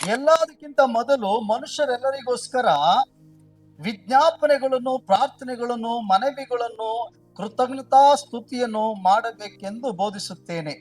ಎಲ್ಲದಕ್ಕಿಂತ ಮೊದಲು ಮನುಷ್ಯರೆಲ್ಲರಿಗೋಸ್ಕರ ವಿಜ್ಞಾಪನೆಗಳನ್ನು, ಪ್ರಾರ್ಥನೆಗಳನ್ನು, ಮನವಿಗಳನ್ನು, ಕೃತಜ್ಞತಾ ಸ್ತುತಿಯನ್ನು ಮಾಡಬೇಕೆಂದು ಬೋಧಿಸುತ್ತೇನೆ.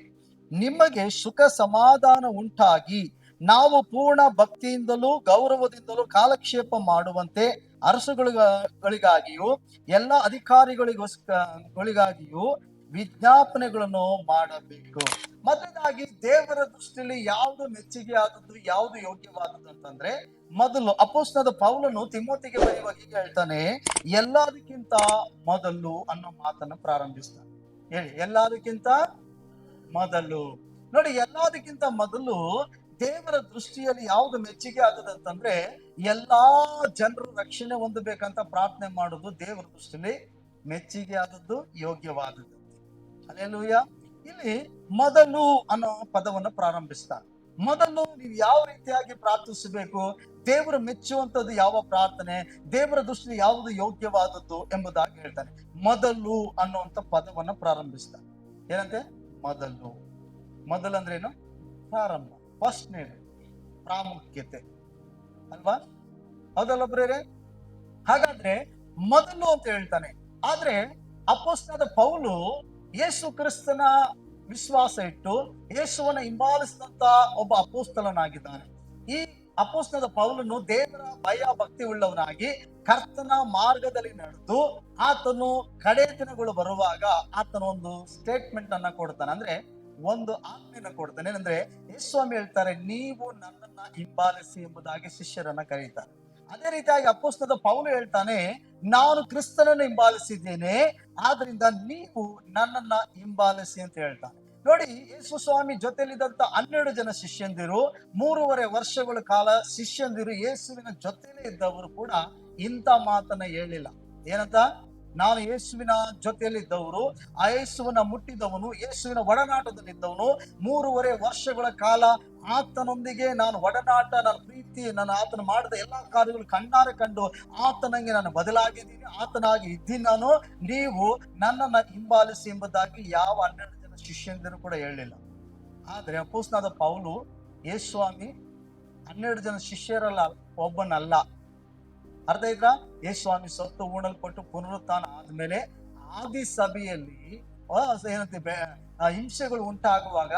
ನಿಮಗೆ ಸುಖ ಸಮಾಧಾನ ಉಂಟಾಗಿ ನಾವು ಪೂರ್ಣ ಭಕ್ತಿಯಿಂದಲೂ ಗೌರವದಿಂದಲೂ ಕಾಲಕ್ಷೇಪ ಮಾಡುವಂತೆ ಅರಸುಗಳಿಗಾಗಿಯೂ ಎಲ್ಲ ಅಧಿಕಾರಿಗಳಿಗೋಸ್ಕರಗಳಿಗಾಗಿಯೂ ವಿಜ್ಞಾಪನೆಗಳನ್ನು ಮಾಡಬೇಕು. ಮೊದಲಾಗಿ ದೇವರ ದೃಷ್ಟಿಯಲ್ಲಿ ಯಾವುದು ಮೆಚ್ಚುಗೆ ಆದದ್ದು, ಯಾವುದು ಯೋಗ್ಯವಾದದ್ದು ಅಂತಂದ್ರೆ, ಮೊದಲು ಅಪೊಸ್ತಲನಾದ ಪೌಲನು ತಿಮೋತಿಗೆ ಬರೆಯುವಾಗ ಹೀಗೆ ಹೇಳ್ತಾನೆ, ಎಲ್ಲದಕ್ಕಿಂತ ಮೊದಲು ಅನ್ನೋ ಮಾತನ್ನು ಪ್ರಾರಂಭಿಸ್ತಾನೆ. ಹೇಳಿ, ಎಲ್ಲದಕ್ಕಿಂತ ಮೊದಲು. ನೋಡಿ, ಎಲ್ಲದಕ್ಕಿಂತ ಮೊದಲು ದೇವರ ದೃಷ್ಟಿಯಲ್ಲಿ ಯಾವುದು ಮೆಚ್ಚುಗೆ ಆದದಂತಂದ್ರೆ, ಎಲ್ಲಾ ಜನರು ರಕ್ಷಣೆ ಹೊಂದಬೇಕಂತ ಪ್ರಾರ್ಥನೆ ಮಾಡುದು ದೇವರ ದೃಷ್ಟಿಯಲ್ಲಿ ಮೆಚ್ಚುಗೆ ಆದದ್ದು, ಯೋಗ್ಯವಾದದ್ದು. ಹಲ್ಲೆಲೂಯ. ಇಲ್ಲಿ ಮೊದಲು ಅನ್ನೋ ಪದವನ್ನು ಪ್ರಾರಂಭಿಸ್ತಾನೆ. ಮೊದಲು ನೀವು ಯಾವ ರೀತಿಯಾಗಿ ಪ್ರಾರ್ಥಿಸಬೇಕು, ದೇವರು ಮೆಚ್ಚುವಂತದ್ದು ಯಾವ ಪ್ರಾರ್ಥನೆ, ದೇವರ ದೃಷ್ಟಿ ಯಾವುದು ಯೋಗ್ಯವಾದದ್ದು ಎಂಬುದಾಗಿ ಹೇಳ್ತಾನೆ. ಮೊದಲು ಅನ್ನುವಂತ ಪದವನ್ನು ಪ್ರಾರಂಭಿಸ್ತಾನೆ. ಏನಂತೆ? ಮೊದಲು. ಮೊದಲು ಅಂದ್ರೆ ಏನು? ಪ್ರಾರಂಭ, ಫಸ್ಟ್ನೇದು, ಪ್ರಾಮುಖ್ಯತೆ ಅಲ್ವಾ? ಹೌದಲ್ಲ ಬ್ರೇರೆ? ಹಾಗಾದ್ರೆ ಮೊದಲು ಅಂತ ಹೇಳ್ತಾನೆ. ಆದ್ರೆ ಅಪೊಸ್ತಲನಾದ ಪೌಲು ಯೇಸು ಕ್ರಿಸ್ತನ ವಿಶ್ವಾಸ ಇಟ್ಟು ಯೇಸುವನ್ನ ಹಿಂಬಾಲಿಸಿದಂತ ಒಬ್ಬ ಅಪೊಸ್ತಲನಾಗಿದ್ದಾನೆ. ಈ ಅಪೊಸ್ತಲನಾದ ಪೌಲನು ದೇವರ ಭಯ ಭಕ್ತಿ ಉಳ್ಳವನಾಗಿ ಕರ್ತನ ಮಾರ್ಗದಲ್ಲಿ ನಡೆದು ಆತನು ಕಡೆ ದಿನಗಳು ಬರುವಾಗ ಆತನ ಒಂದು ಸ್ಟೇಟ್ಮೆಂಟ್ ಅನ್ನ ಕೊಡ್ತಾನೆ. ಅಂದ್ರೆ ಒಂದು ಆಜ್ಞೆಯನ್ನು ಕೊಡ್ತಾನೆ. ಏನಂದ್ರೆ, ಯೇಸುಸ್ವಾಮಿ ಹೇಳ್ತಾರೆ, ನೀವು ನನ್ನನ್ನ ಹಿಂಬಾಲಿಸಿ ಎಂಬುದಾಗಿ ಶಿಷ್ಯರನ್ನ ಕರೀತಾರೆ. ಅದೇ ರೀತಿಯಾಗಿ ಅಪೊಸ್ತಲನಾದ ಪೌಲು ಹೇಳ್ತಾನೆ, ನಾನು ಕ್ರಿಸ್ತನನ್ನು ಹಿಂಬಾಲಿಸಿದ್ದೇನೆ, ಆದ್ರಿಂದ ನೀವು ನನ್ನನ್ನ ಹಿಂಬಾಲಿಸಿ ಅಂತ ಹೇಳ್ತಾನೆ. ನೋಡಿ, ಯೇಸು ಸ್ವಾಮಿ ಜೊತೆಲಿದ್ದಂತ 12 ಜನ ಶಿಷ್ಯಂದಿರು, 3.5 ವರ್ಷಗಳ ಕಾಲ ಶಿಷ್ಯಂದಿರು ಯೇಸುವಿನ ಜೊತೆಲೇ ಇದ್ದವರು ಕೂಡ ಇಂಥ ಮಾತನ್ನ ಹೇಳಿಲ್ಲ. ಏನಂತ? ನಾನು ಯೇಸುವಿನ ಜೊತೆಯಲ್ಲಿದ್ದವರು, ಆ ಯೇಸುವನ್ನ ಮುಟ್ಟಿದವನು, ಯೇಸುವಿನ ಒಡನಾಟದಲ್ಲಿದ್ದವನು, 3.5 ವರ್ಷಗಳ ಕಾಲ ಆತನೊಂದಿಗೆ ನಾನು ಒಡನಾಟ, ನನ್ನ ಪ್ರೀತಿ, ನಾನು ಆತನ ಮಾಡಿದ ಎಲ್ಲಾ ಕಾರ್ಯಗಳು ಕಣ್ಣಾರೆ ಕಂಡು ಆತನಂಗೆ ನಾನು ಬದಲಾಗಿದ್ದೀನಿ, ಆತನಾಗಿ ಇದ್ದೀನಿ ನಾನು, ನೀವು ನನ್ನನ್ನ ಹಿಂಬಾಲಿಸಿ ಎಂಬುದಾಗಿ ಯಾವ 12 ಜನ ಶಿಷ್ಯಂದಿರು ಕೂಡ ಹೇಳಲಿಲ್ಲ. ಆದ್ರೆ ಅಪೊಸ್ತಲನಾದ ಪೌಲು ಯೇಸುಸ್ವಾಮಿ 12 ಜನ ಶಿಷ್ಯರಲ್ಲ ಒಬ್ಬನಲ್ಲ. ಅರ್ಥ ಆಯ್ತಾ? ಯೇಸುಸ್ವಾಮಿ ಸತ್ತು ಉಣಲ್ಪಟ್ಟು ಪುನರುತ್ಥಾನ ಆದ್ಮೇಲೆ ಆದಿ ಸಭೆಯಲ್ಲಿ ಏನಂತೆ ಹಿಂಸೆಗಳು ಉಂಟಾಗುವಾಗ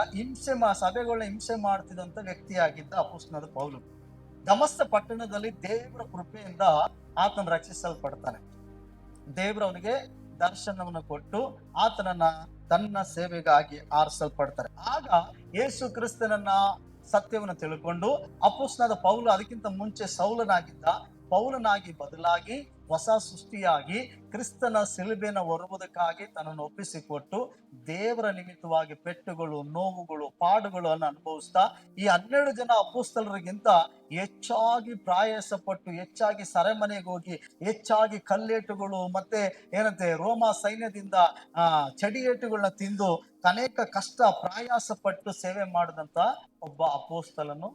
ಸಭೆಗಳನ್ನ ಹಿಂಸೆ ಮಾಡ್ತಿದ್ದಂತ ವ್ಯಕ್ತಿಯಾಗಿದ್ದ ಅಪೊಸ್ತಲನಾದ ಪೌಲು ದಮಸ್ಕ ಪಟ್ಟಣದಲ್ಲಿ ದೇವರ ಕೃಪೆಯಿಂದ ಆತನ ರಕ್ಷಿಸಲ್ಪಡ್ತಾನೆ. ದೇವರು ಅವನಿಗೆ ದರ್ಶನವನ್ನು ಕೊಟ್ಟು ಆತನನ್ನ ತನ್ನ ಸೇವೆಗಾಗಿ ಆರಿಸಲ್ಪಡ್ತಾರೆ. ಆಗ ಯೇಸು ಕ್ರಿಸ್ತನನ್ನ ಸತ್ಯವನ್ನು ತಿಳ್ಕೊಂಡು ಅಪೊಸ್ತಲನಾದ ಪೌಲು ಅದಕ್ಕಿಂತ ಮುಂಚೆ ಸೌಲನಾಗಿದ್ದ, ಪೌಲನಾಗಿ ಬದಲಾಗಿ ಹೊಸ ಸೃಷ್ಟಿಯಾಗಿ ಕ್ರಿಸ್ತನ ಶಿಲುಬೆಯನ್ನು ಹೊರುವುದಕ್ಕಾಗಿ ತನ್ನನ್ನು ಒಪ್ಪಿಸಿಕೊಟ್ಟು ದೇವರ ನಿಮಿತ್ತವಾಗಿ ಪೆಟ್ಟುಗಳು, ನೋವುಗಳು, ಪಾಡುಗಳನ್ನು ಅನುಭವಿಸ್ತಾ ಈ 12 ಜನ ಅಪೊಸ್ತಲರಿಗಿಂತ ಹೆಚ್ಚಾಗಿ ಪ್ರಯಾಸ ಪಟ್ಟು, ಹೆಚ್ಚಾಗಿ ಸೆರೆಮನೆಗೆ ಹೋಗಿ, ಹೆಚ್ಚಾಗಿ ಕಲ್ಲೇಟುಗಳು ಮತ್ತೆ ಏನಂತೆ ರೋಮ ಸೈನ್ಯದಿಂದ ಚಡಿಯೇಟುಗಳನ್ನ ತಿಂದು ಅನೇಕ ಕಷ್ಟ ಪ್ರಯಾಸ ಪಟ್ಟು ಸೇವೆ ಮಾಡಿದಂತ ಒಬ್ಬ ಅಪೊಸ್ತಲನು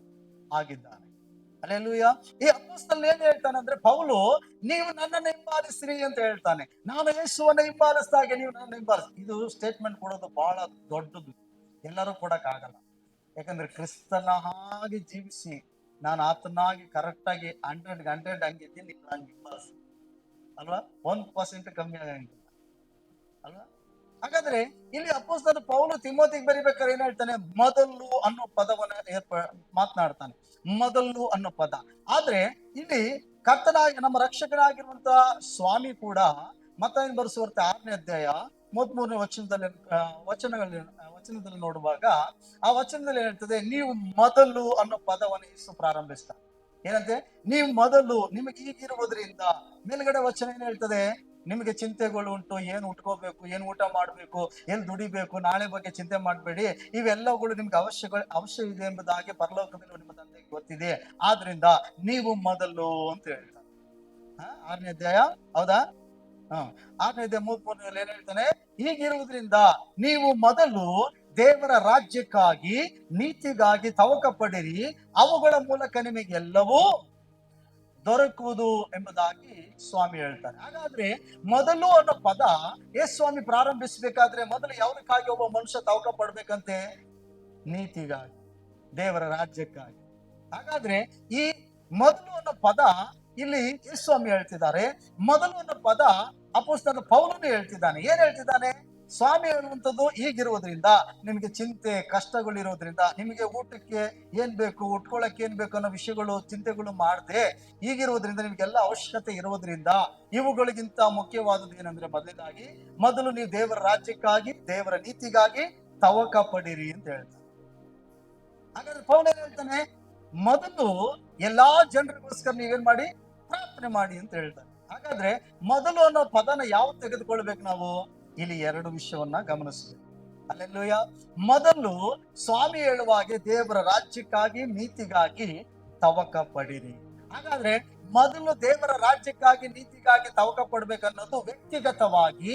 ಆಗಿದ್ದಾನೆ. ಹಲ್ಲೆಲೂಯಾ. ಈ ಅಪೊಸ್ತಲನು ಏನ್ ಹೇಳ್ತಾನೆ ಅಂದ್ರೆ, ಪೌಲು ನೀವು ನನ್ನನ್ನು ಹಿಂಬಾಲಿಸ್ರಿ ಅಂತ ಹೇಳ್ತಾನೆ. ನಾನು ಯೇಸುವನ್ನ ಹಿಂಬಾಲಿಸಿದಾಗೆ ನೀವು ನನ್ನ ಹಿಂಬಾಲಿಸಿ. ಇದು ಸ್ಟೇಟ್ಮೆಂಟ್ ಕೊಡೋದು ಬಹಳ ದೊಡ್ಡದು, ಎಲ್ಲರೂ ಕೊಡಕ್ ಆಗಲ್ಲ. ಯಾಕಂದ್ರೆ ಕ್ರಿಸ್ತನ ಹಾಗೆ ಜೀವಿಸಿ ನಾನು ಆತನಾಗಿ ಕರೆಕ್ಟ್ ಆಗಿ 100 ಹಂಗಿದ್ದೀನಿ, ನಾನು ಹಿಂಬಾಲಿಸಿ ಅಲ್ವಾ? 1% ಕಮ್ಮಿ ಆಗಂಗಿಲ್ಲ ಅಲ್ವಾ? ಹಾಗಾದ್ರೆ ಇಲ್ಲಿ ಅಪೊಸ್ತಲನಾದ ಪೌಲು ತಿಮೋತಿಗೆ ಬರಿಬೇಕಾದ್ರೆ ಏನ್ ಹೇಳ್ತಾನೆ? ಮೊದಲು ಅನ್ನೋ ಪದವನ್ನ ಮಾತನಾಡ್ತಾನೆ. ಮೊದಲು ಅನ್ನೋ ಪದ. ಆದ್ರೆ ಇಲ್ಲಿ ಕರ್ತನಾಗಿ ನಮ್ಮ ರಕ್ಷಕನಾಗಿರುವಂತ ಸ್ವಾಮಿ ಕೂಡ ಮತ್ತಾಯನ ಬರೆಸುವಂತೆ 6ನೇ ಅಧ್ಯಾಯ 33ನೇ ವಚನದಲ್ಲಿ ನೋಡುವಾಗ ಆ ವಚನದಲ್ಲಿ ಹೇಳ್ತದೆ, ನೀವು ಮೊದಲು ಅನ್ನೋ ಪದವನ್ನು ಯೇಸು ಪ್ರಾರಂಭಿಸ್ತಾರೆ. ಏನಂತೆ? ನೀವು ಮೊದಲು, ನಿಮಗೆ ಈಗಿರುವುದರಿಂದ. ಮೇಲ್ಗಡೆ ವಚನ ಏನ್ ಹೇಳ್ತದೆ? ನಿಮಗೆ ಚಿಂತೆಗಳು ಉಂಟು, ಏನು ಉಟ್ಕೋಬೇಕು, ಏನು ಊಟ ಮಾಡ್ಬೇಕು, ಎಲ್ಲಿ ದುಡಿಬೇಕು, ನಾಳೆ ಬಗ್ಗೆ ಚಿಂತೆ ಮಾಡಬೇಡಿ, ಇವೆಲ್ಲವುಗಳು ನಿಮ್ಗೆ ಅವಶ್ಯ ಇದೆ ಎಂಬುದಾಗಿ ಪರಲೋಕದಲ್ಲಿ ನಿಮ್ಮ ತಂದೆಗೆ ಗೊತ್ತಿದೆ, ಆದ್ರಿಂದ ನೀವು ಮೊದಲು ಅಂತ ಹೇಳ್ತಾರೆ. 6ನೇ ಅಧ್ಯಾಯ, ಹೌದಾ? 6ನೇ ಅಧ್ಯಾಯ 33ರಲ್ಲಿ ಏನ್ ಹೇಳ್ತಾನೆ? ಹೀಗಿರುವುದರಿಂದ ನೀವು ಮೊದಲು ದೇವರ ರಾಜ್ಯಕ್ಕಾಗಿ ನೀತಿಗಾಗಿ ತವಕ ಪಡಿರಿ, ಅವುಗಳ ಮೂಲಕ ನಿಮಗೆಲ್ಲವೂ ದೊರಕುವುದು ಎಂಬುದಾಗಿ ಸ್ವಾಮಿ ಹೇಳ್ತಾರೆ. ಹಾಗಾದ್ರೆ ಮೊದಲು ಅನ್ನೋ ಪದ ಯೇಸು ಸ್ವಾಮಿ ಪ್ರಾರಂಭಿಸಬೇಕಾದ್ರೆ ಮೊದಲು ಯಾವುದಕ್ಕಾಗಿ ಒಬ್ಬ ಮನುಷ್ಯ ತವಕ ಪಡ್ಬೇಕಂತೆ? ನೀತಿಗಾಗಿ, ದೇವರ ರಾಜ್ಯಕ್ಕಾಗಿ. ಹಾಗಾದ್ರೆ ಈ ಮೊದಲು ಅನ್ನೋ ಪದ ಇಲ್ಲಿ ಯೇಸ್ವಾಮಿ ಹೇಳ್ತಿದ್ದಾರೆ, ಮೊದಲು ಅನ್ನೋ ಪದ ಅಪೊಸ್ತಲ ಪೌಲನು ಹೇಳ್ತಿದ್ದಾನೆ. ಏನ್ ಹೇಳ್ತಿದ್ದಾನೆ? ಸ್ವಾಮಿ ಹೇಳುವಂಥದ್ದು ಈಗಿರುವುದರಿಂದ, ನಿಮಗೆ ಚಿಂತೆ ಕಷ್ಟಗಳಿರೋದ್ರಿಂದ, ನಿಮಗೆ ಊಟಕ್ಕೆ ಏನ್ ಬೇಕು, ಉಟ್ಕೊಳ್ಳಕ್ಕೆ ಏನ್ ಬೇಕು ಅನ್ನೋ ವಿಷಯಗಳು ಚಿಂತೆಗಳು ಮಾಡದೆ ಈಗಿರುವುದರಿಂದ, ನಿಮ್ಗೆಲ್ಲ ಅವಶ್ಯಕತೆ ಇರುವುದರಿಂದ, ಇವುಗಳಿಗಿಂತ ಮುಖ್ಯವಾದದ್ದು ಏನಂದ್ರೆ, ಮೊದಲು ನೀವು ದೇವರ ರಾಜ್ಯಕ್ಕಾಗಿ ದೇವರ ನೀತಿಗಾಗಿ ತವಕ ಪಡಿರಿ ಅಂತ ಹೇಳ್ತಾರೆ. ಹಾಗಾದ್ರೆ ಪೌಲ ಏನ್ ಹೇಳ್ತಾನೆ? ಮೊದಲು ಎಲ್ಲಾ ಜನರಿಗೋಸ್ಕರ ನೀವೇನ್ ಮಾಡಿ, ಪ್ರಾರ್ಥನೆ ಮಾಡಿ ಅಂತ ಹೇಳ್ತಾರೆ. ಹಾಗಾದ್ರೆ ಮೊದಲು ಅನ್ನೋ ಪದನ ಯಾವ ತೆಗೆದುಕೊಳ್ಬೇಕು ನಾವು? ಇಲ್ಲಿ ಎರಡು ವಿಷಯವನ್ನ ಗಮನಿಸಬೇಕು. ಅಲ್ಲೆಲ್ಲೂಯ. ಮೊದಲು ಸ್ವಾಮಿ ಹೇಳುವ ಹಾಗೆ ದೇವರ ರಾಜ್ಯಕ್ಕಾಗಿ ನೀತಿಗಾಗಿ ತವಕ ಪಡಿರಿ. ಹಾಗಾದ್ರೆ ಮೊದಲು ದೇವರ ರಾಜ್ಯಕ್ಕಾಗಿ ನೀತಿಗಾಗಿ ತವಕ ಪಡ್ಬೇಕನ್ನೋದು ವ್ಯಕ್ತಿಗತವಾಗಿ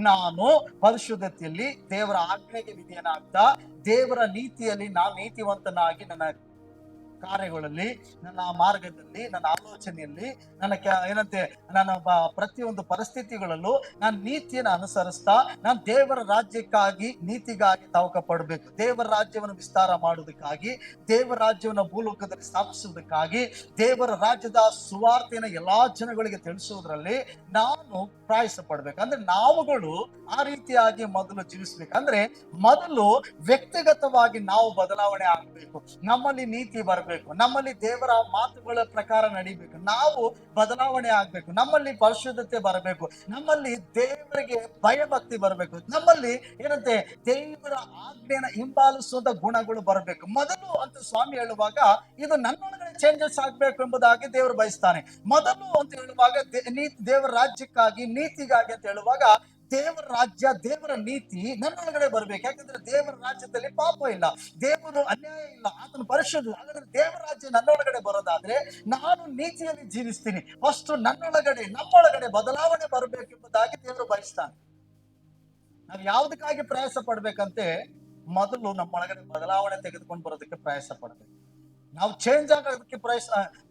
ನಾನು ಪರಿಶುದ್ಧತೆಯಲ್ಲಿ ದೇವರ ಆಜ್ಞೆಗೆ ವಿಧೇಯನಾಗ್ತಾ ದೇವರ ನೀತಿಯಲ್ಲಿ ನಾನು ನೀತಿವಂತನಾಗಿ ನನ್ನ ಕಾರ್ಯಗಳಲ್ಲಿ, ನನ್ನ ಮಾರ್ಗದಲ್ಲಿ, ನನ್ನ ಆಲೋಚನೆಯಲ್ಲಿ, ನನ್ನ ಏನಂತೆ ನನ್ನ ಪ್ರತಿಯೊಂದು ಪರಿಸ್ಥಿತಿಗಳಲ್ಲೂ ನಾನು ನೀತಿಯನ್ನು ಅನುಸರಿಸ್ತಾ ನಾನು ದೇವರ ರಾಜ್ಯಕ್ಕಾಗಿ ನೀತಿಗಾಗಿ ತವಕ ಪಡಬೇಕು. ದೇವರ ರಾಜ್ಯವನ್ನು ವಿಸ್ತಾರ ಮಾಡುವುದಕ್ಕಾಗಿ, ದೇವರ ರಾಜ್ಯವನ್ನು ಭೂಲೋಕದಲ್ಲಿ ಸ್ಥಾಪಿಸುವುದಕ್ಕಾಗಿ, ದೇವರ ರಾಜ್ಯದ ಸುವಾರ್ತೆಯನ್ನು ಎಲ್ಲಾ ಜನಗಳಿಗೆ ತಿಳಿಸುವುದರಲ್ಲಿ ನಾನು ಪ್ರಯಾಸ ಪಡ್ಬೇಕು. ಅಂದ್ರೆ ನಾವುಗಳು ಆ ರೀತಿಯಾಗಿ ಮೊದಲು ಜೀವಿಸ್ಬೇಕಂದ್ರೆ ಮೊದಲು ವ್ಯಕ್ತಿಗತವಾಗಿ ನಾವು ಬದಲಾವಣೆ ಆಗ್ಬೇಕು. ನಮ್ಮಲ್ಲಿ ನೀತಿ ಬರಬೇಕು, ನಮ್ಮಲ್ಲಿ ದೇವರ ಮಾತುಗಳ ಪ್ರಕಾರ ನಡಿಬೇಕು, ನಾವು ಬದಲಾವಣೆ ಆಗ್ಬೇಕು, ನಮ್ಮಲ್ಲಿ ಪರಿಶುದ್ಧತೆ ಬರಬೇಕು, ನಮ್ಮಲ್ಲಿ ದೇವರಿಗೆ ಭಯಭಕ್ತಿ ಬರಬೇಕು, ನಮ್ಮಲ್ಲಿ ಏನಂತೆ ದೇವರ ಆಜ್ಞೆಯನ್ನು ಹಿಂಬಾಲಿಸುವಂತ ಗುಣಗಳು ಬರಬೇಕು ಮೊದಲು ಅಂತ ಸ್ವಾಮಿ ಹೇಳುವಾಗ. ಇದು ನನ್ನೊಳಗಡೆ ಚೇಂಜಸ್ ಆಗ್ಬೇಕು ಎಂಬುದಾಗಿ ದೇವರು ಬಯಸ್ತಾನೆ. ಮೊದಲು ಅಂತ ಹೇಳುವಾಗ ದೇವರ ರಾಜ್ಯಕ್ಕಾಗಿ ನೀತಿಗಾಗಿ ಅಂತ ಹೇಳುವಾಗ ದೇವರ ರಾಜ್ಯ ದೇವರ ನೀತಿ ನನ್ನೊಳಗಡೆ ಬರ್ಬೇಕು. ಯಾಕಂದ್ರೆ ದೇವರ ರಾಜ್ಯದಲ್ಲಿ ಪಾಪ ಇಲ್ಲ, ದೇವರು ಅನ್ಯಾಯ ಇಲ್ಲ, ಆತನ ಪರಿಶುದ್ಧ. ಹಾಗಾದ್ರೆ ದೇವರ ರಾಜ್ಯ ನನ್ನೊಳಗಡೆ ಬರೋದಾದ್ರೆ ನಾನು ನೀತಿಯಲ್ಲಿ ಜೀವಿಸ್ತೀನಿ. ಫಸ್ಟ್ ನಮ್ಮೊಳಗಡೆ ಬದಲಾವಣೆ ಬರಬೇಕೆಂಬುದಾಗಿ ದೇವರು ಬಯಸ್ತಾನೆ. ನಾವು ಯಾವುದಕ್ಕಾಗಿ ಪ್ರಯಾಸ ಪಡ್ಬೇಕಂತೆ? ಮೊದಲು ನಮ್ಮೊಳಗಡೆ ಬದಲಾವಣೆ ತೆಗೆದುಕೊಂಡು ಬರೋದಕ್ಕೆ ಪ್ರಯಾಸ ಪಡ್ಬೇಕು. ನಾವು ಚೇಂಜ್ ಆಗೋದಕ್ಕೆ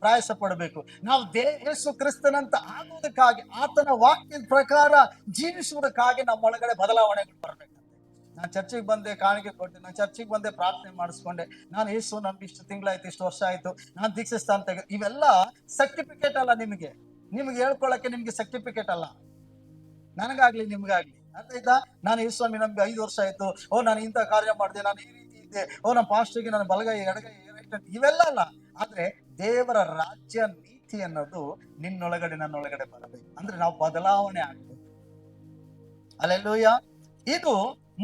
ಪ್ರಯಾಸ ಪಡಬೇಕು. ನಾವು ಯೇಸು ಕ್ರಿಸ್ತನಂತ ಆಗೋದಕ್ಕಾಗಿ, ಆತನ ವಾಕ್ಯದ ಪ್ರಕಾರ ಜೀವಿಸುವುದಕ್ಕಾಗಿ ನಮ್ಮೊಳಗಡೆ ಬದಲಾವಣೆಗಳು ಬರ್ಬೇಕಂತೆ. ನಾನು ಚರ್ಚಿಗೆ ಬಂದೆ, ಕಾಣಿಕೆ ಕೊಟ್ಟೆ, ನಾನು ಚರ್ಚಿಗೆ ಬಂದೆ, ಪ್ರಾರ್ಥನೆ ಮಾಡಿಸ್ಕೊಂಡೆ, ನಾನು ಯೇಸು ನನ್ಗೆ ಇಷ್ಟು ತಿಂಗಳಾಯ್ತು, ಇಷ್ಟು ವರ್ಷ ಆಯ್ತು, ನಾನು ದೀಕ್ಷಾಸ್ಥಾನ ತೆಗೆ, ಇವೆಲ್ಲ ಸರ್ಟಿಫಿಕೇಟ್ ಅಲ್ಲ. ನಿಮಗೆ ಹೇಳ್ಕೊಳಕ್ಕೆ ನಿಮ್ಗೆ ಸರ್ಟಿಫಿಕೇಟ್ ಅಲ್ಲ, ನನಗಾಗ್ಲಿ ನಿಮ್ಗಾಗ್ಲಿ. ಅರ್ಥ ಆಯ್ತಾ? ನಾನು ಯೇಸ್ವಾಮಿ ನಮ್ಗೆ 5 ವರ್ಷ ಆಯ್ತು, ನಾನು ಇಂಥ ಕಾರ್ಯ ಮಾಡಿದೆ, ನಾನು ಈ ರೀತಿ ಇದ್ದೆ, ನಮ್ಮ ಪಾಸ್ಟರ್ಗೆ ನನ್ನ ಬಲಗೈ ಎಡಗೈ, ಇವೆಲ್ಲ ಅಲ್ಲ. ಆದ್ರೆ ದೇವರ ರಾಜ್ಯ ನೀತಿ ಅನ್ನೋದು ನಿನ್ನೊಳಗಡೆ ನನ್ನೊಳಗಡೆ ಬರಬೇಕು. ಅಂದ್ರೆ ನಾವು ಬದಲಾವಣೆ ಆಗ್ಬೇಕು. ಅಲ್ಲೆಲ್ಲೂಯ್ಯ. ಇದು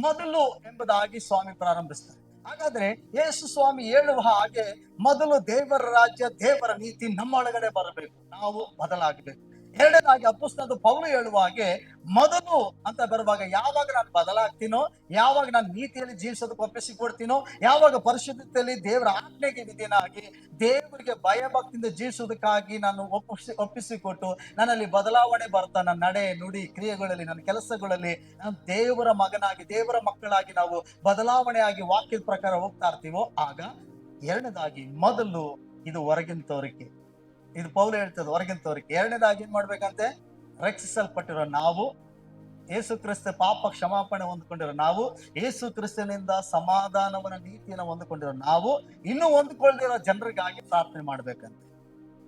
ಮೊದಲು ಎಂಬುದಾಗಿ ಸ್ವಾಮಿ ಪ್ರಾರಂಭಿಸ್ತಾರೆ. ಹಾಗಾದ್ರೆ ಯೇಸು ಸ್ವಾಮಿ ಹೇಳುವ ಹಾಗೆ ಮೊದಲು ದೇವರ ರಾಜ್ಯ ದೇವರ ನೀತಿ ನಮ್ಮೊಳಗಡೆ ಬರಬೇಕು, ನಾವು ಬದಲಾಗಬೇಕು. ಎರಡನೇದಾಗಿ ಅಪೊಸ್ತಲನಾದ ಪೌಲ ಹೇಳುವ ಹಾಗೆ ಮೊದಲು ಅಂತ ಬರುವಾಗ ಯಾವಾಗ ನಾನು ಬದಲಾಗ್ತೀನೋ, ಯಾವಾಗ ನಾನು ನೀತಿಯಲ್ಲಿ ಜೀವಿಸೋದಕ್ಕೆ ಒಪ್ಪಿಸಿಕೊಡ್ತೀನೋ, ಯಾವಾಗ ಪರಿಶುದ್ಧತೆಯಲ್ಲಿ ದೇವರ ಆಜ್ಞೆಗೆ ವಿಧೇಯನಾಗಿ ದೇವರಿಗೆ ಭಯಭಕ್ತಿಯಿಂದ ಜೀವಿಸೋದಕ್ಕಾಗಿ ನಾನು ಒಪ್ಪಿಸಿಕೊಟ್ಟು ನನ್ನಲ್ಲಿ ಬದಲಾವಣೆ ಬರ್ತಾ ನನ್ನ ನಡೆ ನುಡಿ ಕ್ರಿಯೆಗಳಲ್ಲಿ, ನನ್ನ ಕೆಲಸಗಳಲ್ಲಿ ನಾನು ದೇವರ ಮಗನಾಗಿ ದೇವರ ಮಕ್ಕಳಾಗಿ ನಾವು ಬದಲಾವಣೆಯಾಗಿ ವಾಕ್ಯದ ಪ್ರಕಾರ ಹೋಗ್ತಾ ಇರ್ತೀವೋ, ಆಗ ಎರಡನೇದಾಗಿ ಮೊದಲು ಇದು ಹೊರಗಿನ ತೋರಿಕೆ. ಇದು ಪೌಲ ಹೇಳ್ತದೆ, ಹೊರಗಿನ ತೋರಿಕೆ. ಎರಡನೇದಾಗಿ ಏನ್ ಮಾಡ್ಬೇಕಂತೆ? ರಕ್ಷಿಸಲ್ಪಟ್ಟಿರೋ ನಾವು, ಯೇಸು ಕ್ರಿಸ್ತ ಪಾಪ ಕ್ಷಮಾಪಣೆ ಹೊಂದ್ಕೊಂಡಿರೋ ನಾವು, ಯೇಸು ಕ್ರಿಸ್ತನಿಂದ ಸಮಾಧಾನವನ್ನ ನೀತಿಯನ್ನು ಹೊಂದ್ಕೊಂಡಿರೋ ನಾವು, ಇನ್ನೂ ಹೊಂದ್ಕೊಳ್ದಿರೋ ಜನರಿಗಾಗಿ ಪ್ರಾರ್ಥನೆ ಮಾಡ್ಬೇಕಂತೆ.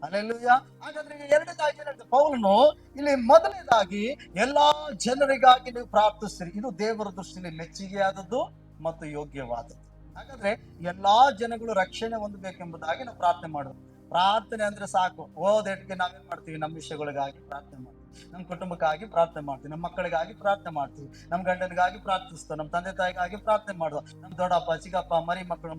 ಅಲ್ಲೆಲ್ಲೂಯ್ಯ. ಹಾಗಾದ್ರೆ ಎರಡನೇದಾಗಿ ಏನ್ ಪೌಲನು ಇಲ್ಲಿ ಮೊದಲನೇದಾಗಿ ಎಲ್ಲಾ ಜನರಿಗಾಗಿ ನೀವು ಪ್ರಾರ್ಥಿಸ್ತೀರಿ, ಇದು ದೇವರ ದೃಷ್ಟಿಯಲ್ಲಿ ಮೆಚ್ಚುಗೆಯಾದದ್ದು ಮತ್ತು ಯೋಗ್ಯವಾದದ್ದು. ಹಾಗಾದ್ರೆ ಎಲ್ಲಾ ಜನಗಳು ರಕ್ಷಣೆ ಹೊಂದಬೇಕೆಂಬುದಾಗಿ ನಾವು ಪ್ರಾರ್ಥನೆ ಮಾಡೋದು. ಪ್ರಾರ್ಥನೆ ಅಂದ್ರೆ ಸಾಕು, ಓದೇಟಿಗೆ ನಾವೇನ್ ಮಾಡ್ತೀವಿ? ನಮ್ಮ ವಿಷಯಗಳಿಗಾಗಿ ಪ್ರಾರ್ಥನೆ ಮಾಡ್ತೀವಿ, ನಮ್ಮ ಕುಟುಂಬಕ್ಕಾಗಿ ಪ್ರಾರ್ಥನೆ ಮಾಡ್ತೀವಿ, ನಮ್ಮ ಮಕ್ಕಳಿಗಾಗಿ ಪ್ರಾರ್ಥನೆ ಮಾಡ್ತೀವಿ, ನಮ್ಮ ಗಂಡನಿಗಾಗಿ ಪ್ರಾರ್ಥಿಸ್ತೇವೆ, ನಮ್ಮ ತಂದೆ ತಾಯಿಗಾಗಿ ಪ್ರಾರ್ಥನೆ ಮಾಡುವ, ನಮ್ಮ ದೊಡ್ಡಪ್ಪ ಚಿಕ್ಕಪ್ಪ ಮರಿ ಮಕ್ಕಳು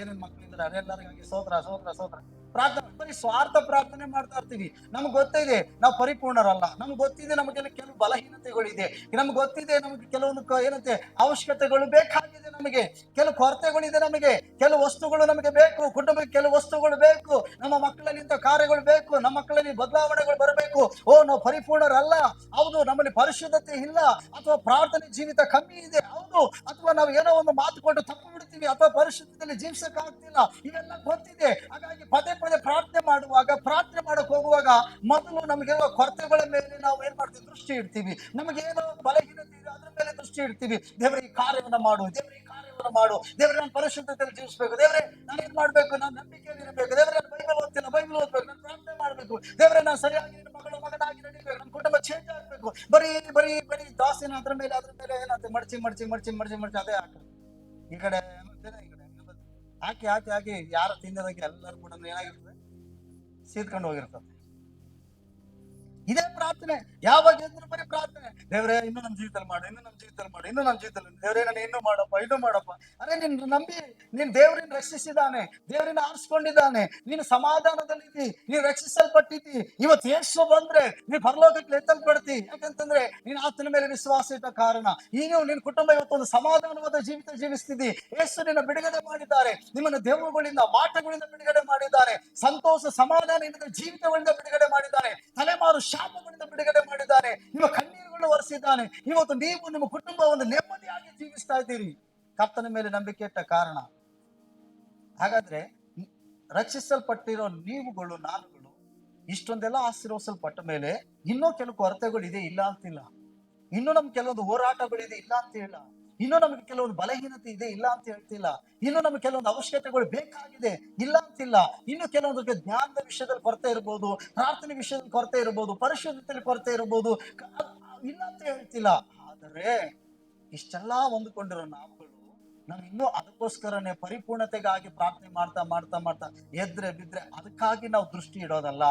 ಏನೇನ್ ಮಕ್ಕಳಿದ್ರೆ ಅದೆಲ್ಲರಿಗಾಗಿ ಸೋದರ ಸೋದರ ಸೋದರ ಪ್ರಾರ್ಥನೆ. ಬರೀ ಸ್ವಾರ್ಥ ಪ್ರಾರ್ಥನೆ ಮಾಡ್ತಾ ಇರ್ತೀವಿ. ನಮ್ಗೆ ಗೊತ್ತಿದೆ ನಾವು ಪರಿಪೂರ್ಣರಲ್ಲ, ನಮ್ಗೆ ಗೊತ್ತಿದೆ ನಮಗೆ ಕೆಲವು ಬಲಹೀನತೆಗಳಿದೆ, ನಮ್ಗೆ ಗೊತ್ತಿದೆ ನಮ್ಗೆ ಕೆಲವೊಂದು ಏನಂತೆ ಅವಶ್ಯಕತೆಗಳು ಬೇಕಾಗಿದೆ, ನಮಗೆ ಕೆಲವು ಕೊರತೆಗಳಿದೆ, ನಮಗೆ ಕೆಲವು ವಸ್ತುಗಳು ನಮಗೆ ಬೇಕು, ಕುಟುಂಬಕ್ಕೆ ಕೆಲವು ವಸ್ತುಗಳು ಬೇಕು, ನಮ್ಮ ಮಕ್ಕಳಲ್ಲಿ ಇಂಥ ಕಾರ್ಯಗಳು ಬೇಕು, ನಮ್ಮ ಮಕ್ಕಳಲ್ಲಿ ಬದಲಾವಣೆಗಳು ಬರಬೇಕು. ನಾವು ಪರಿಪೂರ್ಣರಲ್ಲ, ಹೌದು, ನಮ್ಮಲ್ಲಿ ಪರಿಶುದ್ಧತೆ ಇಲ್ಲ, ಅಥವಾ ಪ್ರಾರ್ಥನೆ ಜೀವಿತ ಕಮ್ಮಿ ಇದೆ, ಹೌದು, ಅಥವಾ ನಾವು ಏನೋ ಒಂದು ಮಾತು ಕೊಟ್ಟು ತಪ್ಪು ಬಿಡ್ತೀವಿ, ಅಥವಾ ಪರಿಶುದ್ಧತೆಯಲ್ಲಿ ಜೀವಿಸಕ್ ಆಗ್ತಿಲ್ಲ, ಇವೆಲ್ಲ ಗೊತ್ತಿದೆ. ಹಾಗಾಗಿ ಪದೇ ಪದೇ ಪ್ರಾರ್ಥನೆ ಮಾಡುವಾಗ, ಪ್ರಾರ್ಥನೆ ಮಾಡಕ್ ಹೋಗುವಾಗ ಮೊದಲು ನಮಗೆಲ್ಲ ಕೊರತೆಗಳ ಮೇಲೆ ನಾವು ಏನ್ ಮಾಡ್ತೀವಿ? ದೃಷ್ಟಿ ಇಡ್ತೀವಿ. ನಮಗೇನೋ ಬಲಹೀನತೆ ಇದೆ, ಅದ್ರ ಮೇಲೆ ದೃಷ್ಟಿ ಇಡ್ತೀವಿ. ದೇವರ ಈ ಕಾರ್ಯವನ್ನು ಮಾಡು, ದೇವರ ಈ ಕಾರ್ಯವನ್ನು ಮಾಡು, ದೇವರ ನಾನು ಪರಿಶುದ್ಧತೆಯಲ್ಲಿ ಜೀವಿಸಬೇಕು, ದೇವರೇ ನಾನು ಏನ್ ಮಾಡ್ಬೇಕು? ನಾನು ನಂಬಿಕೆಯಲ್ಲಿ ಇರಬೇಕು, ದೇವರೇ ದೇವರೇ ನಾನು ಸರಿಯಾಗಿ ನಿನ್ನ ಮಗಳು ಮಗನಾಗಿ ನಡಿಬೇಕು, ನನ್ನ ಕುಟುಂಬ ಚೇಂಜ್ ಆಗ್ಬೇಕು. ಬರೀ ಬರೀ ಬರೀ ದಾಸಿನ ಅದ್ರ ಮೇಲೆ ಏನಾಗ್ತದೆ, ಮಡ್ಚಿ ಮಡ್ಚಿ ಮಡ್ಚಿ ಮಡ್ಚಿ ಮಡ್ಚಿ ಅದೇ ಹಾಕ ಈ ಕಡೆ ಈ ಕಡೆ ಹಾಕಿ ಹಾಕಿ ಹಾಕಿ ಯಾರು ತಿನ್ನೋದಕ್ಕೆ ಎಲ್ಲರೂ ಕೂಡ ಏನಾಗಿರ್ತದೆ, ಸೀದ್ಕೊಂಡು ಹೋಗಿರ್ತದೆ. ಇದೇ ಪ್ರಾರ್ಥನೆ, ಯಾವಾಗ ಎದ್ರು ಬರೀ ಪ್ರಾರ್ಥನೆ. ದೇವರೇ ಇನ್ನು ನಮ್ಮ ಜೀವಿತದಲ್ಲಿ ಮಾಡು, ಇನ್ನು ನಮ್ಮ ಜೀವಿತದಲ್ಲಿ ಮಾಡು, ಇನ್ನು ನಮ್ಮ ಜೀವಿತದಲ್ಲಿ ದೇವರೇ ನಾನು ಇನ್ನೂ ಮಾಡಪ್ಪ. ಅರೆ ನಿನ್ನ ನಂಬಿ ನೀನ್ ದೇವರಿನ ರಕ್ಷಿಸಿದ್ದಾನೆ, ದೇವರಿನ ಆರಿಸ್ಕೊಂಡಿದ್ದಾನೆ, ನೀನು ಸಮಾಧಾನದಲ್ಲಿದ್ದಿ, ನೀನು ರಕ್ಷಿಸಲ್ಪಟ್ಟಿದ್ದಿ. ಇವತ್ತು ಯೇಸು ಬಂದ್ರೆ ನೀನು ಪರಲೋಕಕ್ಕೆ ಎತ್ತಲ್ಪಡ್ತಿ. ಯಾಕಂತಂದ್ರೆ ನೀನು ಆತನ ಮೇಲೆ ವಿಶ್ವಾಸ ಇಟ್ಟ ಕಾರಣ ನೀನು ನಿನ್ನ ಕುಟುಂಬ ಇವತ್ತೊಂದು ಸಮಾಧಾನವಾದ ಜೀವಿತ ಜೀವಿಸ್ತಿದ್ದಿ. ಯೇಸು ನಿನ್ನ ಬಿಡುಗಡೆ ಮಾಡಿದ್ದಾರೆ, ನಿಮ್ಮನ್ನು ದೆವ್ವಗಳಿಂದ ಮಾಟಗಳಿಂದ ಬಿಡುಗಡೆ ಮಾಡಿದ್ದಾರೆ, ಸಂತೋಷ ಸಮಾಧಾನದಿಂದ ಜೀವಿತಗಳಿಂದ ಬಿಡುಗಡೆ ಮಾಡಿದ್ದಾನೆ, ತಲೆಮಾರು ಶಾಪಗಳಿಂದ ಬಿಡುಗಡೆ ಮಾಡಿದ್ದಾನೆ, ನಿಮ್ಮ ಕಣ್ಣೀರುಗಳನ್ನು ಒರೆಸಿದ್ದಾನೆ. ಇವತ್ತು ನೀವು ನಿಮ್ಮ ಕುಟುಂಬ ಒಂದು ನೆಮ್ಮದಿಯಾಗಿ ಜೀವಿಸ್ತಾ ಇದ್ದೀರಿ ಕರ್ತನ ಮೇಲೆ ನಂಬಿಕೆ ಇಟ್ಟ ಕಾರಣ. ಹಾಗಾದ್ರೆ ರಕ್ಷಿಸಲ್ಪಟ್ಟಿರೋ ನೀವುಗಳು ನಾನುಗಳು ಇಷ್ಟೊಂದೆಲ್ಲ ಆಶೀರ್ವದಿಸಲ್ಪಟ್ಟ ಮೇಲೆ ಇನ್ನೂ ಕೆಲವು ಕೊರತೆಗಳು ಇದೆ, ಇಲ್ಲ ಅಂತಿಲ್ಲ. ಇನ್ನೂ ನಮ್ಗೆ ಕೆಲವೊಂದು ಹೋರಾಟಗಳಿದೆ, ಇಲ್ಲ ಅಂತ ಇಲ್ಲ. ಇನ್ನೂ ನಮಗೆ ಕೆಲವೊಂದು ಬಲಹೀನತೆ ಇದೆ, ಇಲ್ಲ ಅಂತ ಹೇಳ್ತಿಲ್ಲ. ಇನ್ನು ನಮ್ಗೆ ಕೆಲವೊಂದು ಅವಶ್ಯಕತೆಗಳು ಬೇಕಾಗಿದೆ, ಇಲ್ಲ ಅಂತಿಲ್ಲ. ಇನ್ನು ಕೆಲವೊಂದು ಜ್ಞಾನದ ವಿಷಯದಲ್ಲಿ ಕೊರತೆ ಇರ್ಬೋದು, ಪ್ರಾರ್ಥನೆ ವಿಷಯದಲ್ಲಿ ಕೊರತೆ ಇರ್ಬೋದು, ಪರಿಶುದ್ಧತೆಯಲ್ಲಿ ಕೊರತೆ ಇರ್ಬೋದು, ಇಲ್ಲ ಅಂತ ಹೇಳ್ತಿಲ್ಲ. ಆದರೆ ಇಷ್ಟೆಲ್ಲಾ ಹೊಂದ್ಕೊಂಡಿರೋ ನಾವುಗಳು ನಾವು ಇನ್ನೂ ಅದಕ್ಕೋಸ್ಕರನೇ ಪರಿಪೂರ್ಣತೆಗಾಗಿ ಪ್ರಾರ್ಥನೆ ಮಾಡ್ತಾ ಮಾಡ್ತಾ ಮಾಡ್ತಾ ಎದ್ರೆ ಬಿದ್ರೆ ಅದಕ್ಕಾಗಿ ನಾವು ದೃಷ್ಟಿ ಇಡೋದಲ್ಲ.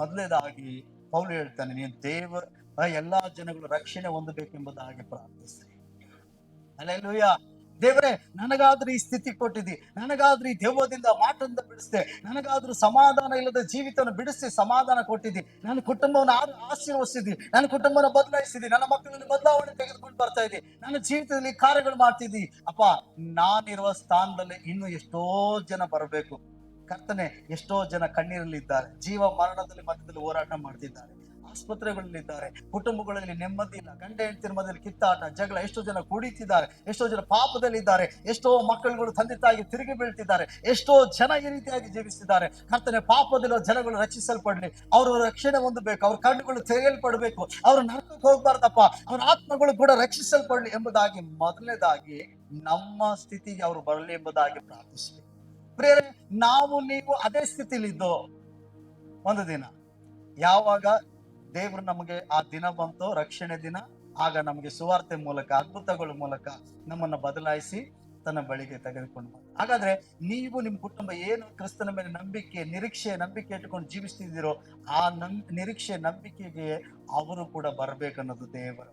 ಮೊದಲನೇದಾಗಿ ಪೌಲು ಹೇಳ್ತಾನೆ, ನೀನು ಎಲ್ಲಾ ಜನಗಳು ರಕ್ಷಣೆ ಹೊಂದಬೇಕೆಂಬುದಾಗಿ ಪ್ರಾರ್ಥಿಸಿ. ಹಲ್ಲೆಲೂಯಾ. ದೇವರೇ ನನಗಾದ್ರೂ ಈ ಸ್ಥಿತಿ ಕೊಟ್ಟಿದ್ದಿ, ನನಗಾದ್ರೂ ಈ ದೆವ್ವದಿಂದ ಮಾಟದಿಂದ ಬಿಡಿಸ್ದೆ, ನನಗಾದ್ರೂ ಸಮಾಧಾನ ಇಲ್ಲದ ಜೀವಿತವನ್ನು ಬಿಡಿಸಿ ಸಮಾಧಾನ ಕೊಟ್ಟಿದ್ದಿ, ನನ್ನ ಕುಟುಂಬವನ್ನು ಆಶೀರ್ವದಿಸಿದ್ದಿ, ನನ್ನ ಕುಟುಂಬನ ಬದಲಾಯಿಸಿದ್ದಿ, ನನ್ನ ಮಕ್ಕಳಲ್ಲಿ ಬದಲಾವಣೆ ತೆಗೆದುಕೊಂಡು ಬರ್ತಾ ಇದ್ದಿ, ನನ್ನ ಜೀವಿತದಲ್ಲಿ ಕಾರ್ಯಗಳು ಮಾಡ್ತಿದ್ದಿ. ಅಪ್ಪ, ನಾನಿರುವ ಸ್ಥಾನದಲ್ಲಿ ಇನ್ನು ಎಷ್ಟೋ ಜನ ಬರಬೇಕು ಕರ್ತನೆ. ಎಷ್ಟೋ ಜನ ಕಣ್ಣೀರಲ್ಲಿದ್ದಾರೆ, ಜೀವ ಮರಣದಲ್ಲಿ ಮಧ್ಯದಲ್ಲಿ ಹೋರಾಟ ಮಾಡ್ತಿದ್ದಾರೆ, ಆಸ್ಪತ್ರೆಗಳಲ್ಲಿದ್ದಾರೆ, ಕುಟುಂಬಗಳಲ್ಲಿ ನೆಮ್ಮದಿ ಇಲ್ಲ, ಗಂಡ ಹೆಂಡತಿರ ಮಧ್ಯದಲ್ಲಿ ಕಿತ್ತಾಟ ಜಗಳ, ಎಷ್ಟೋ ಜನ ಕುಡಿತಿದ್ದಾರೆ, ಎಷ್ಟೋ ಜನ ಪಾಪದಲ್ಲಿದ್ದಾರೆ, ಎಷ್ಟೋ ಮಕ್ಕಳುಗಳು ತಂದೆ ತಾಯಿಗೆ ತಿರುಗಿ ಬೀಳ್ತಿದ್ದಾರೆ, ಎಷ್ಟೋ ಜನ ಈ ರೀತಿಯಾಗಿ ಜೀವಿಸ್ತಿದ್ದಾರೆ. ಕರ್ತನೆ, ಪಾಪದಲ್ಲಿರೋ ಜನಗಳು ರಕ್ಷಿಸಲ್ಪಡ್ಲಿ, ಅವರು ರಕ್ಷಣೆ ಹೊಂದಬೇಕು, ಅವ್ರ ಕಣ್ಣುಗಳು ತೆರೆಯಲ್ಪಡ್ಬೇಕು, ಅವ್ರ ನರಕಕ್ಕೆ ಹೋಗ್ಬಾರ್ದಪ್ಪ, ಅವ್ರ ಆತ್ಮಗಳು ಕೂಡ ರಕ್ಷಿಸಲ್ಪಡ್ಲಿ ಎಂಬುದಾಗಿ ಮೊದಲನೇದಾಗಿ ನಮ್ಮ ಸ್ಥಿತಿಗೆ ಅವರು ಬರಲಿ ಎಂಬುದಾಗಿ ಪ್ರಾರ್ಥಿಸ್ಲಿ. ಪ್ರಿಯರೇ, ನಾವು ನೀವು ಅದೇ ಸ್ಥಿತಿಲಿದ್ದೋ ಒಂದು ದಿನ ಯಾವಾಗ ದೇವರು ನಮಗೆ ಆ ದಿನ ಬಂತು, ರಕ್ಷಣೆ ದಿನ, ಆಗ ನಮಗೆ ಸುವಾರ್ತೆ ಮೂಲಕ ಅದ್ಭುತಗಳ ಮೂಲಕ ನಮ್ಮನ್ನ ಬದಲಾಯಿಸಿ ತನ್ನ ಬಳಿಗೆ ತೆಗೆದುಕೊಂಡು ಬಂದ. ಹಾಗಾದ್ರೆ ನೀವು ನಿಮ್ಮ ಕುಟುಂಬ ಏನು ಕ್ರಿಸ್ತನ ಮೇಲೆ ನಂಬಿಕೆ ಇಟ್ಟುಕೊಂಡು ಜೀವಿಸ್ತಿದ್ದೀರೋ ಆ ನಿರೀಕ್ಷೆ ನಂಬಿಕೆಗೆ ಅವರು ಕೂಡ ಬರ್ಬೇಕನ್ನೋದು ದೇವರ